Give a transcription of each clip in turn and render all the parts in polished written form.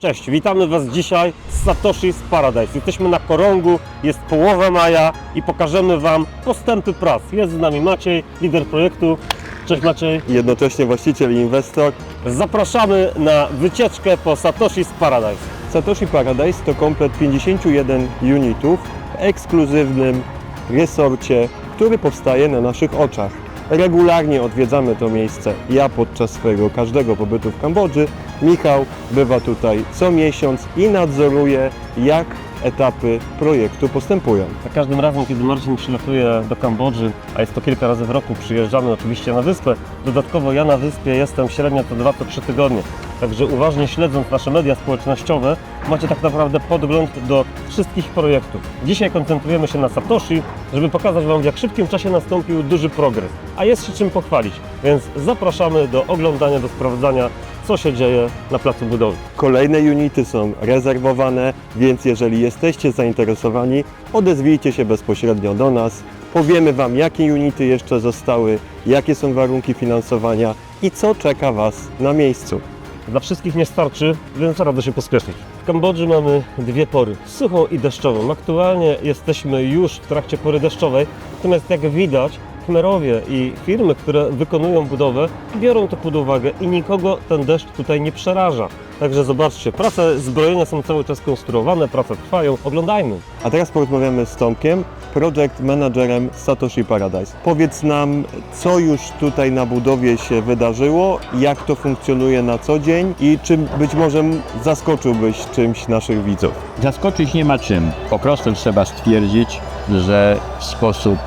Cześć, witamy Was dzisiaj z Satoshi's Paradise. Jesteśmy na Korongu, jest połowa maja i pokażemy Wam postępy prac. Jest z nami Maciej, lider projektu. Cześć Maciej. Jednocześnie właściciel i inwestor. Zapraszamy na wycieczkę po Satoshi's Paradise. Satoshi Paradise to komplet 51 unitów w ekskluzywnym resorcie, który powstaje na naszych oczach. Regularnie odwiedzamy to miejsce. Ja podczas swojego każdego pobytu w Kambodży. Michał bywa tutaj co miesiąc i nadzoruje, jak etapy projektu postępują. Za każdym razem, kiedy Marcin przylatuje do Kambodży, a jest to kilka razy w roku, przyjeżdżamy oczywiście na wyspę. Dodatkowo ja na wyspie jestem średnio to 2-3 tygodnie. Także uważnie śledząc nasze media społecznościowe, macie tak naprawdę podgląd do wszystkich projektów. Dzisiaj koncentrujemy się na Satoshi, żeby pokazać Wam, w jak szybkim czasie nastąpił duży progres. A jest się czym pochwalić, więc zapraszamy do oglądania, do sprawdzania, co się dzieje na placu budowy. Kolejne unity są rezerwowane, więc jeżeli jesteście zainteresowani, odezwijcie się bezpośrednio do nas. Powiemy Wam, jakie unity jeszcze zostały, jakie są warunki finansowania i co czeka Was na miejscu. Dla wszystkich nie starczy, więc radzę się pospieszyć. W Kambodży mamy dwie pory, suchą i deszczową. Aktualnie jesteśmy już w trakcie pory deszczowej, natomiast jak widać, Khmerowie i firmy, które wykonują budowę, biorą to pod uwagę i nikogo ten deszcz tutaj nie przeraża. Także zobaczcie, prace zbrojenia są cały czas konstruowane, prace trwają, oglądajmy. A teraz porozmawiamy z Tomkiem, project managerem Satoshi Paradise. Powiedz nam, co już tutaj na budowie się wydarzyło, jak to funkcjonuje na co dzień i czy być może zaskoczyłbyś czymś naszych widzów. Zaskoczyć nie ma czym. Po prostu trzeba stwierdzić, że w sposób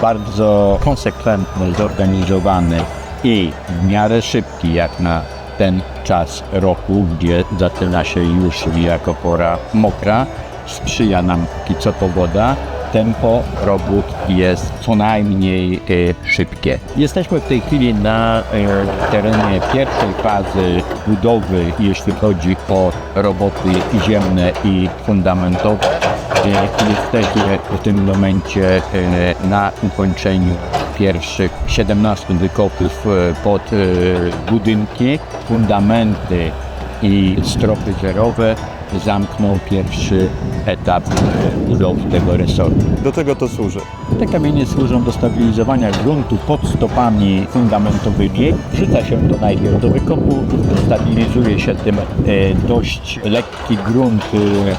bardzo konsekwentny, zorganizowany i w miarę szybki jak na ten czas roku, gdzie zaczyna się już jako pora mokra, sprzyja nam póki co pogoda. Tempo robót jest co najmniej szybkie. Jesteśmy w tej chwili na terenie pierwszej fazy budowy, jeśli chodzi o roboty ziemne i fundamentowe. Jesteśmy w tym momencie na ukończeniu pierwszych 17 wykopów pod budynki. Fundamenty i stropy zerowe zamknął pierwszy etap budowy tego resortu. Do czego to służy? Te kamienie służą do stabilizowania gruntu pod stopami fundamentowymi. Wrzuca się to najpierw do wykopu, stabilizuje się tym dość lekki grunt,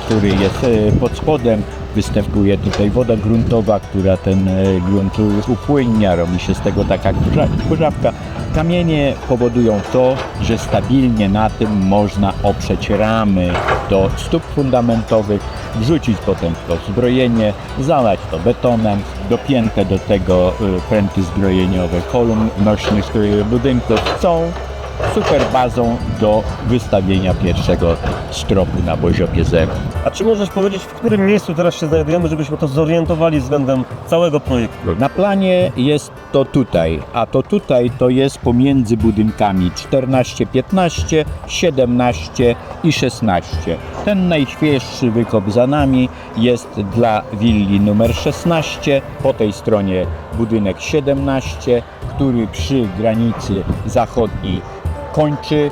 który jest pod spodem. Występuje tutaj woda gruntowa, która ten grunt upłynnia, robi się z tego taka kurzawka. Kamienie powodują to, że stabilnie na tym można oprzeć ramy do stóp fundamentowych, wrzucić potem to zbrojenie, zalać to betonem, dopięte do tego pręty zbrojeniowe kolumn nośnych budynków są super bazą do wystawienia pierwszego stropu na poziomie zero. A czy możesz powiedzieć, w którym miejscu teraz się znajdujemy, żebyśmy to zorientowali względem całego projektu? Na planie jest to tutaj, a to tutaj to jest pomiędzy budynkami 14, 15, 17 i 16. Ten najświeższy wykop za nami jest dla willi numer 16, po tej stronie budynek 17, który przy granicy zachodniej kończy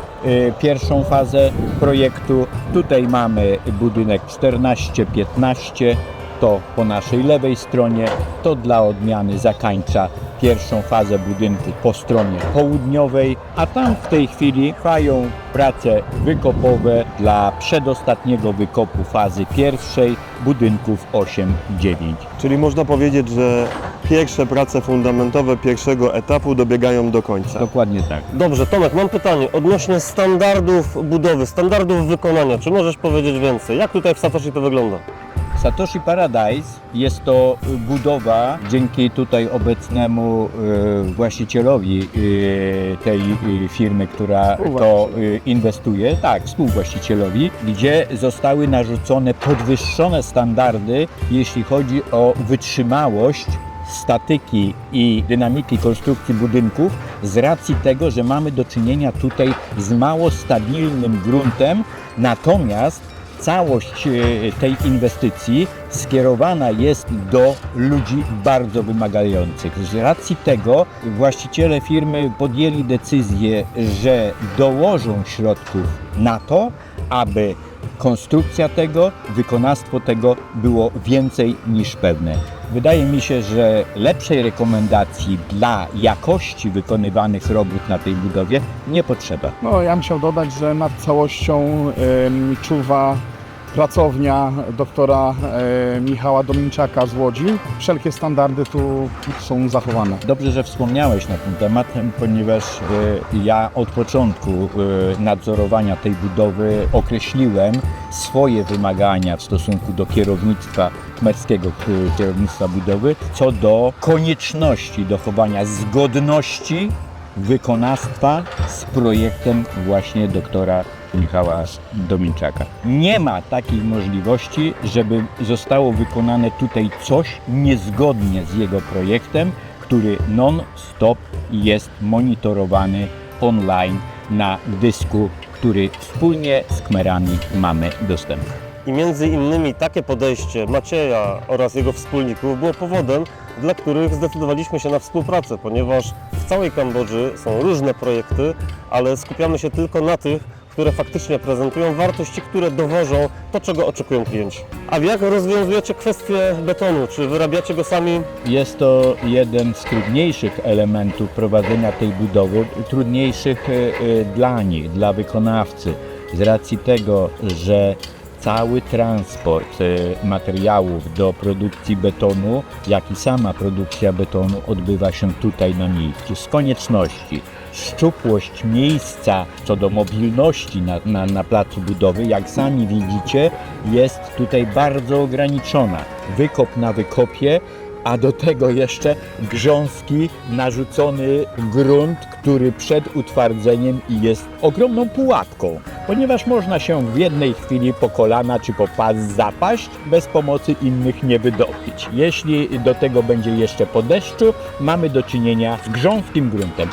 pierwszą fazę projektu. Tutaj mamy budynek 14-15, to po naszej lewej stronie, to dla odmiany zakończa pierwszą fazę budynku po stronie południowej, a tam w tej chwili trwają prace wykopowe dla przedostatniego wykopu fazy pierwszej budynków 8-9. Czyli można powiedzieć, że pierwsze prace fundamentowe pierwszego etapu dobiegają do końca. Dokładnie tak. Dobrze, Tomek, mam pytanie odnośnie standardów budowy, standardów wykonania. Czy możesz powiedzieć więcej? Jak tutaj w Satoshi to wygląda? Satoshi Paradise jest to budowa, dzięki tutaj obecnemu właścicielowi tej firmy, która to inwestuje, tak, współwłaścicielowi, gdzie zostały narzucone podwyższone standardy, jeśli chodzi o wytrzymałość statyki i dynamiki konstrukcji budynków z racji tego, że mamy do czynienia tutaj z mało stabilnym gruntem, natomiast całość tej inwestycji skierowana jest do ludzi bardzo wymagających. Z racji tego właściciele firmy podjęli decyzję, że dołożą środków na to, aby konstrukcja tego, wykonawstwo tego było więcej niż pewne. Wydaje mi się, że lepszej rekomendacji dla jakości wykonywanych robót na tej budowie nie potrzeba. No, ja bym chciał dodać, że nad całością czuwa pracownia doktora Michała Dominczaka z Łodzi. Wszelkie standardy tu są zachowane. Dobrze, że wspomniałeś na ten temat, ponieważ ja od początku nadzorowania tej budowy określiłem swoje wymagania w stosunku do kierownictwa kmerskiego, kierownictwa budowy, co do konieczności dochowania zgodności wykonawstwa z projektem właśnie doktora Michała Dominczaka. Nie ma takiej możliwości, żeby zostało wykonane tutaj coś niezgodnie z jego projektem, który non-stop jest monitorowany online na dysku, który wspólnie z kmerami mamy dostępny. I między innymi takie podejście Macieja oraz jego wspólników było powodem, dla których zdecydowaliśmy się na współpracę, ponieważ w całej Kambodży są różne projekty, ale skupiamy się tylko na tych, które faktycznie prezentują wartości, które dowożą to, czego oczekują klienci. A jak rozwiązujecie kwestię betonu? Czy wyrabiacie go sami? Jest to jeden z trudniejszych elementów prowadzenia tej budowy, trudniejszych dla nich, dla wykonawcy, z racji tego, że cały transport materiałów do produkcji betonu, jak i sama produkcja betonu odbywa się tutaj na miejscu z konieczności. Szczupłość miejsca co do mobilności na placu budowy, jak sami widzicie, jest tutaj bardzo ograniczona. Wykop na wykopie, a do tego jeszcze grząski, narzucony grunt, który przed utwardzeniem jest ogromną pułapką, ponieważ można się w jednej chwili po kolana czy po pas zapaść, bez pomocy innych nie wydobyć. Jeśli do tego będzie jeszcze po deszczu, mamy do czynienia z grząskim gruntem.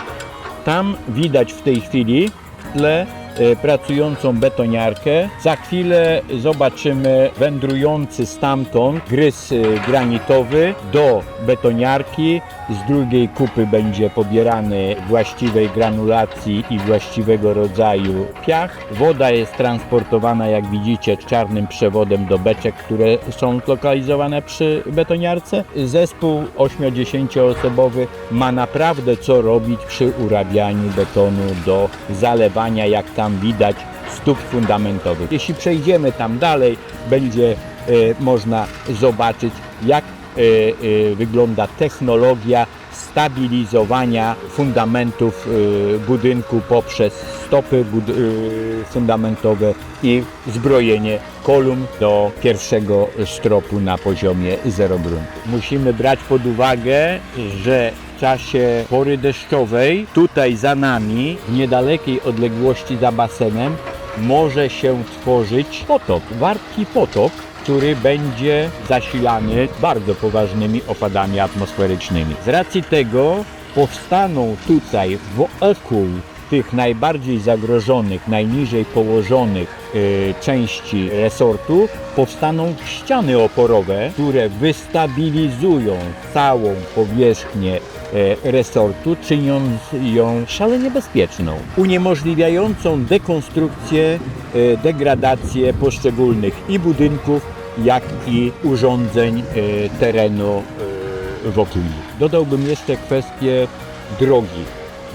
Tam widać w tej chwili w tle pracującą betoniarkę. Za chwilę zobaczymy wędrujący stamtąd grys granitowy do betoniarki. Z drugiej kupy będzie pobierany właściwej granulacji i właściwego rodzaju piach. Woda jest transportowana, jak widzicie, czarnym przewodem do beczek, które są zlokalizowane przy betoniarce. Zespół 8-10 osobowy ma naprawdę co robić przy urabianiu betonu do zalewania, jak tam widać, stóp fundamentowych. Jeśli przejdziemy tam dalej, będzie można zobaczyć, jak wygląda technologia stabilizowania fundamentów budynku poprzez stopy fundamentowe i zbrojenie kolumn do pierwszego stropu na poziomie 0 gruntu. Musimy brać pod uwagę, że w czasie pory deszczowej tutaj za nami, w niedalekiej odległości za basenem, może się tworzyć potok, wartki potok, który będzie zasilany bardzo poważnymi opadami atmosferycznymi. Z racji tego powstaną tutaj wokół tych najbardziej zagrożonych, najniżej położonych części resortu powstaną ściany oporowe, które wystabilizują całą powierzchnię resortu, czyniąc ją szalenie bezpieczną, uniemożliwiającą dekonstrukcję, degradację poszczególnych i budynków, jak i urządzeń terenu wokół nich. Dodałbym jeszcze kwestię drogi.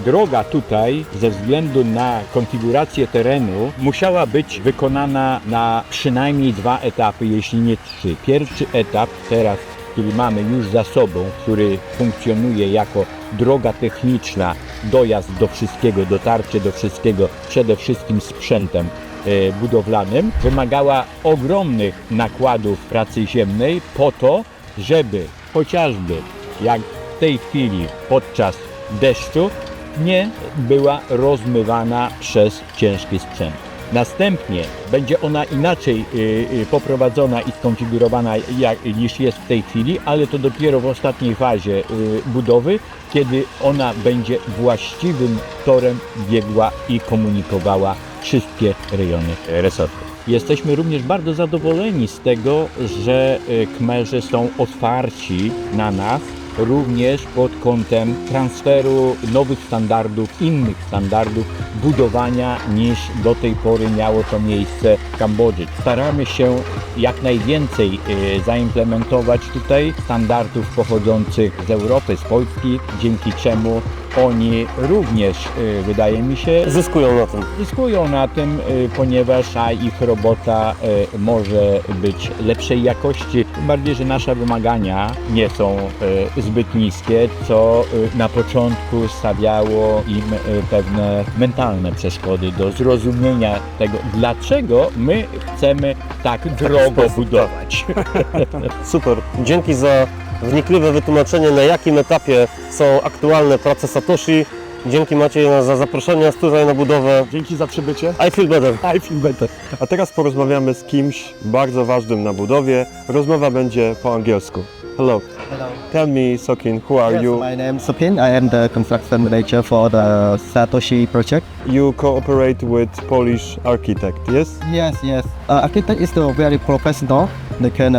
Droga tutaj, ze względu na konfigurację terenu, musiała być wykonana na przynajmniej 2 etapy, jeśli nie 3. Pierwszy etap teraz, który mamy już za sobą, który funkcjonuje jako droga techniczna, dojazd do wszystkiego, dotarcie do wszystkiego, przede wszystkim sprzętem budowlanym, wymagała ogromnych nakładów pracy ziemnej po to, żeby chociażby jak w tej chwili podczas deszczu nie była rozmywana przez ciężki sprzęt. Następnie będzie ona inaczej poprowadzona i skonfigurowana niż jest w tej chwili, ale to dopiero w ostatniej fazie budowy, kiedy ona będzie właściwym torem biegła i komunikowała wszystkie rejony resortu. Jesteśmy również bardzo zadowoleni z tego, że Kmerzy są otwarci na nas również pod kątem transferu nowych standardów, innych standardów budowania niż do tej pory miało to miejsce w Kambodży. Staramy się jak najwięcej zaimplementować tutaj standardów pochodzących z Europy, z Polski, dzięki czemu oni również, wydaje mi się, zyskują na tym, ponieważ ich robota może być lepszej jakości. Tym bardziej, że nasze wymagania nie są zbyt niskie, co na początku stawiało im pewne mentalne przeszkody do zrozumienia tego, dlaczego my chcemy tak drogo budować. Super. Dzięki za wnikliwe wytłumaczenie, na jakim etapie są aktualne prace Satoshi. Dzięki Maciej za zaproszenie nas tutaj na budowę. Dzięki za przybycie. I feel better. I feel better. A teraz porozmawiamy z kimś bardzo ważnym na budowie. Rozmowa będzie po angielsku. Hello. Hello. Tell me, Sokin, who are Yes, you? my name is Sopin. I am the construction manager for the Satoshi project. You cooperate with Polish architect, yes? Yes. Architect is the very professional. They can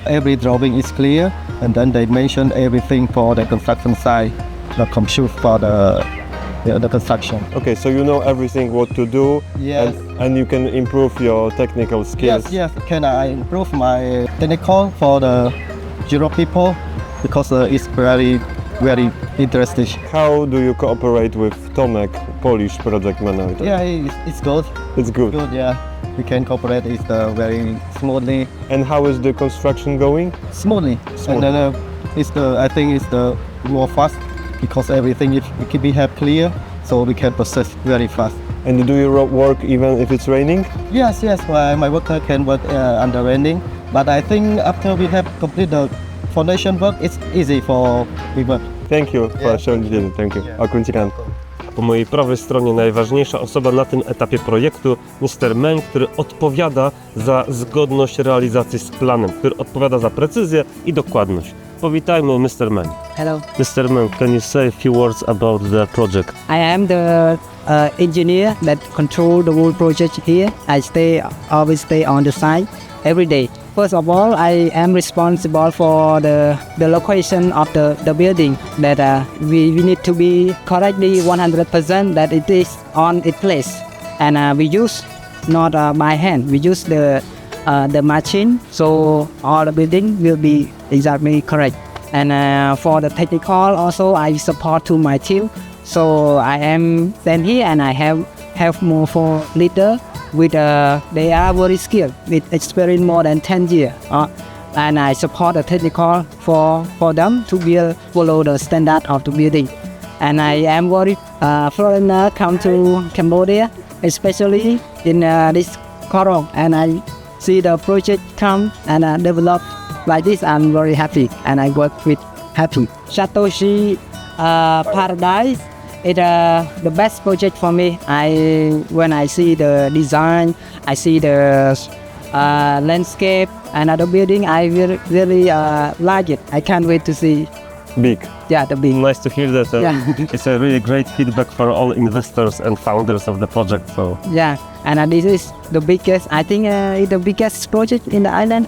every drawing is clear, and then they mention everything for the construction site, the compute for the construction. Okay, so you know everything what to do, Yes. and you can improve your technical skills. Yes. Can I improve my technical for the Europe people because it's very interesting. How do you cooperate with Tomek, Polish project manager? Yeah, it's good. It's good. Good. Yeah, we can cooperate. It's very smoothly. And how is the construction going? Smoothly. Smooth. And then I think it's the more fast because everything it can be have clear, so we can process very fast. And do you work even if it's raining? Yes. My worker can work under raining, but I think after we have completed the foundation work, it's easy for we work. Thank you for showing the video. Thank you. Akuntikan. Po mojej prawej stronie najważniejsza osoba na tym etapie projektu, Mr. Meng, który odpowiada za zgodność realizacji z planem, który odpowiada za precyzję i dokładność. Powitajmy Mr. Meng. Hello, Mr. Meng, can you say a few words about the project? I am the engineer that control the whole project here. I always stay on the site every day. First of all, I am responsible for the location of the building that we need to be correctly 100% that it is on its place. And we use not by hand, we use the machine, so all the building will be exactly correct. And for the technical also, I support to my team. So I am stand here and I have more for leader with they are very skilled with experience more than 10 years. And I support the technical for them to follow the standard of the building. And I am very foreigner come to Cambodia, especially in this Korong, and I see the project come and develop like this. I'm very happy and I work with happy. Satoshi Paradise is the best project for me. When I see the design, I see the landscape and other building, I really like it. I can't wait to see. Big. Yeah, the big. Nice to hear that. Yeah. It's a really great feedback for all investors and founders of the project. So Yeah, and this is the biggest. I think it's the biggest project in the island.